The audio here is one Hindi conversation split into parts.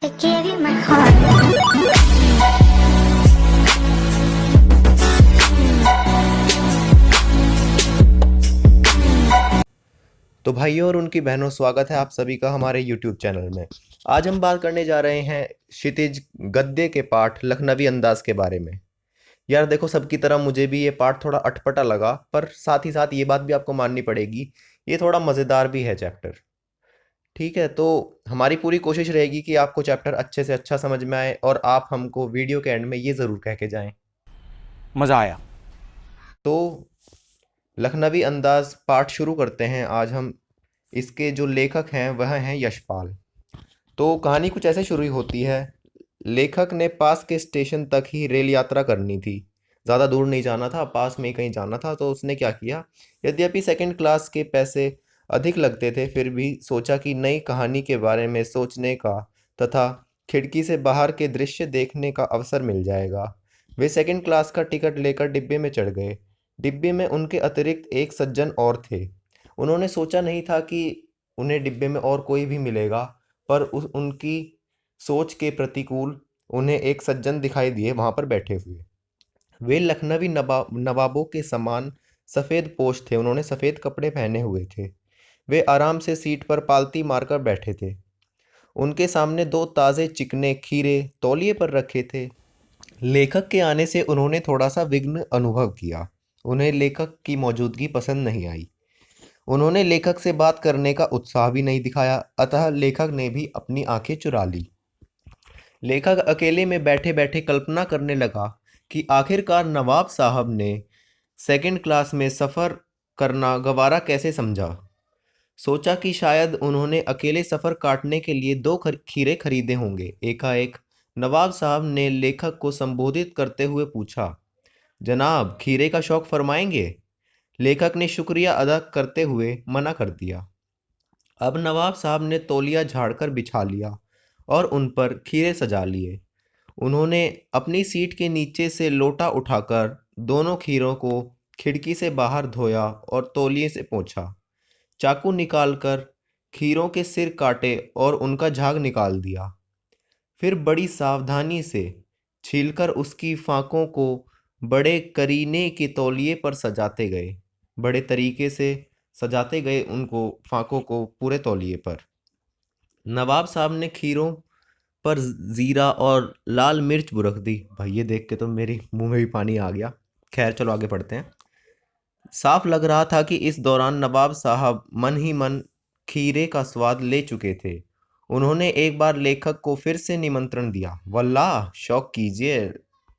I gave you my heart. तो भाइयों और उनकी बहनों, स्वागत है आप सभी का हमारे YouTube चैनल में। आज हम बात करने जा रहे हैं क्षितिज गद्य के पाठ लखनवी अंदाज के बारे में। यार देखो, सबकी तरह मुझे भी ये पाठ थोड़ा अटपटा लगा, पर साथ ही साथ ये बात भी आपको माननी पड़ेगी, ये थोड़ा मज़ेदार भी है चैप्टर। ठीक है, तो हमारी पूरी कोशिश रहेगी कि आपको चैप्टर अच्छे से अच्छा समझ में आए और आप हमको वीडियो के एंड में ये ज़रूर कह के जाएं। मज़ा आया। तो लखनवी अंदाज पाठ शुरू करते हैं आज हम। इसके जो लेखक हैं वह हैं यशपाल। तो कहानी कुछ ऐसे शुरू होती है। लेखक ने पास के स्टेशन तक ही रेल यात्रा करनी थी, ज़्यादा दूर नहीं जाना था, पास में ही कहीं जाना था। तो उसने क्या किया, यद्यपि सेकंड क्लास के पैसे अधिक लगते थे, फिर भी सोचा कि नई कहानी के बारे में सोचने का तथा खिड़की से बाहर के दृश्य देखने का अवसर मिल जाएगा। वे सेकंड क्लास का टिकट लेकर डिब्बे में चढ़ गए। डिब्बे में उनके अतिरिक्त एक सज्जन और थे। उन्होंने सोचा नहीं था कि उन्हें डिब्बे में और कोई भी मिलेगा, पर उनकी सोच के प्रतिकूल उन्हें एक सज्जन दिखाई दिए वहां पर बैठे हुए। वे लखनवी नवाबों के समान सफ़ेद पोश थे। उन्होंने सफ़ेद कपड़े पहने हुए थे। वे आराम से सीट पर पालती मारकर बैठे थे। उनके सामने दो ताज़े चिकने खीरे तौलिए पर रखे थे। लेखक के आने से उन्होंने थोड़ा सा विघ्न अनुभव किया। उन्हें लेखक की मौजूदगी पसंद नहीं आई। उन्होंने लेखक से बात करने का उत्साह भी नहीं दिखाया, अतः लेखक ने भी अपनी आंखें चुरा ली। लेखक अकेले में बैठे बैठे कल्पना करने लगा कि आखिरकार नवाब साहब ने सेकंड क्लास में सफ़र करना गवारा कैसे समझा। सोचा कि शायद उन्होंने अकेले सफ़र काटने के लिए दो खीरे खरीदे होंगे। एकाएक नवाब साहब ने लेखक को संबोधित करते हुए पूछा, जनाब खीरे का शौक फरमाएंगे? लेखक ने शुक्रिया अदा करते हुए मना कर दिया। अब नवाब साहब ने तौलिया झाड़कर बिछा लिया और उन पर खीरे सजा लिए। उन्होंने अपनी सीट के नीचे से लोटा उठाकर दोनों खीरों को खिड़की से बाहर धोया और तौलिए से पोंछा। चाकू निकालकर खीरों के सिर काटे और उनका झाग निकाल दिया। फिर बड़ी सावधानी से छीलकर उसकी फांकों को बड़े करीने के तौलिए पर सजाते गए। बड़े तरीके से सजाते गए उनको फांकों को पूरे तौलिए पर। नवाब साहब ने खीरों पर ज़ीरा और लाल मिर्च बुरक दी। भाई ये देख के तो मेरे मुंह में भी पानी आ गया। खैर चलो आगे पढ़ते हैं। साफ लग रहा था कि इस दौरान नवाब साहब मन ही मन खीरे का स्वाद ले चुके थे। उन्होंने एक बार लेखक को फिर से निमंत्रण दिया। वल्लाह शौक कीजिए,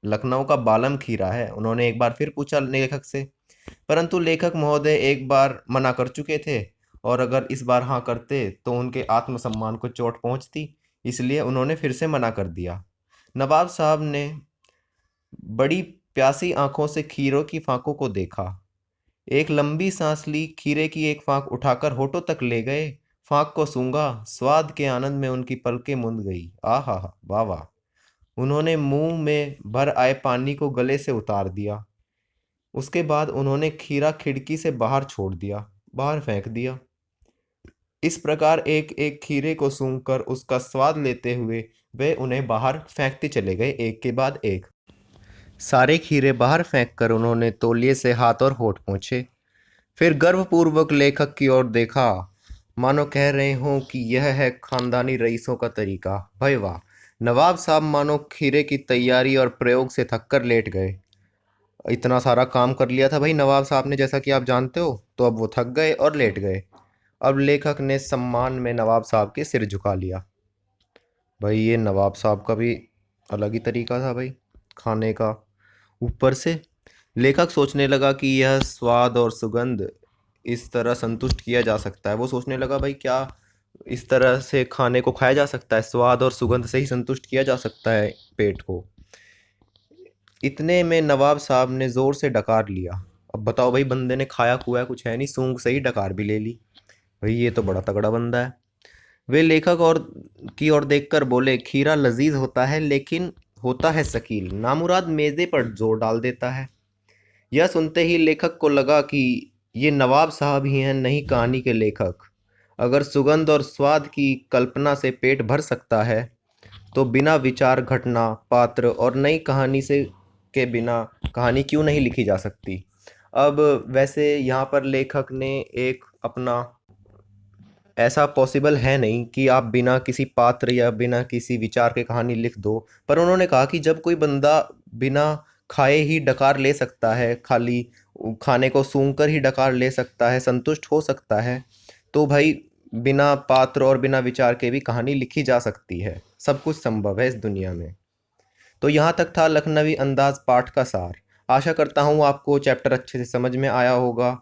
लखनऊ का बालम खीरा है। उन्होंने एक बार फिर पूछा लेखक से, परंतु लेखक महोदय एक बार मना कर चुके थे, और अगर इस बार हाँ करते तो उनके आत्मसम्मान को चोट पहुंचती, इसलिए उन्होंने फिर से मना कर दिया। नवाब साहब ने बड़ी प्यासी आंखों से खीरों की फांकों को देखा। एक लंबी सांस ली, खीरे की एक फांक उठाकर होठों तक ले गए। फांक को सूंघा, स्वाद के आनंद में उनकी पलकें मुंद गई। आहा हा, वाह वाह। उन्होंने मुंह में भर आए पानी को गले से उतार दिया। उसके बाद उन्होंने खीरा खिड़की से बाहर छोड़ दिया, बाहर फेंक दिया। इस प्रकार एक एक खीरे को सूंघकर उसका स्वाद लेते हुए वे उन्हें बाहर फेंकते चले गए, एक के बाद एक। सारे खीरे बाहर फेंककर उन्होंने तौलिए से हाथ और होठ पोंछे। फिर गर्वपूर्वक लेखक की ओर देखा, मानो कह रहे हों कि यह है खानदानी रईसों का तरीका। भाई वाह। नवाब साहब मानो खीरे की तैयारी और प्रयोग से थककर लेट गए। इतना सारा काम कर लिया था भाई नवाब साहब ने, जैसा कि आप जानते हो, तो अब वो थक गए और लेट गए। अब लेखक ने सम्मान में नवाब साहब के सिर झुका लिया। भाई ये नवाब साहब का भी अलग ही तरीका था भाई खाने का। ऊपर से लेखक सोचने लगा कि यह स्वाद और सुगंध इस तरह संतुष्ट किया जा सकता है। वो सोचने लगा भाई क्या इस तरह से खाने को खाया जा सकता है, स्वाद और सुगंध से ही संतुष्ट किया जा सकता है पेट को। इतने में नवाब साहब ने जोर से डकार लिया। अब बताओ भाई, बंदे ने खाया खुआ कुछ है नहीं, सूंघ से ही डकार भी ले ली। भाई ये तो बड़ा तगड़ा बंदा है। वे लेखक और की ओर देखकर बोले, खीरा लजीज होता है लेकिन होता है शकील, नामुराद मेज़े पर जोर डाल देता है। यह सुनते ही लेखक को लगा कि ये नवाब साहब ही हैं, नई कहानी के लेखक। अगर सुगंध और स्वाद की कल्पना से पेट भर सकता है तो बिना विचार, घटना, पात्र और नई कहानी से के बिना कहानी क्यों नहीं लिखी जा सकती। अब वैसे यहाँ पर लेखक ने एक अपना, ऐसा पॉसिबल है नहीं कि आप बिना किसी पात्र या बिना किसी विचार के कहानी लिख दो। पर उन्होंने कहा कि जब कोई बंदा बिना खाए ही डकार ले सकता है, खाली खाने को सूंघकर ही डकार ले सकता है, संतुष्ट हो सकता है, तो भाई बिना पात्र और बिना विचार के भी कहानी लिखी जा सकती है। सब कुछ संभव है इस दुनिया में। तो यहाँ तक था लखनवी अंदाज पाठ का सार। आशा करता हूँ आपको चैप्टर अच्छे से समझ में आया होगा।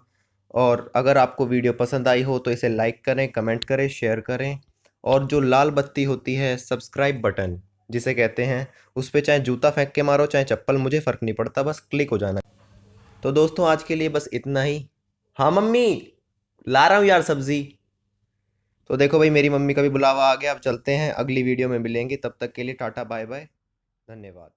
और अगर आपको वीडियो पसंद आई हो तो इसे लाइक करें, कमेंट करें, शेयर करें। और जो लाल बत्ती होती है सब्सक्राइब बटन जिसे कहते हैं, उस पर चाहे जूता फेंक के मारो चाहे चप्पल, मुझे फ़र्क नहीं पड़ता, बस क्लिक हो जाना। तो दोस्तों आज के लिए बस इतना ही। हाँ मम्मी, ला रहा हूँ यार सब्ज़ी। तो देखो भाई, मेरी मम्मी का भी बुलावा आ गया। अब चलते हैं, अगली वीडियो में मिलेंगे। तब तक के लिए टाटा बाय बाय, धन्यवाद।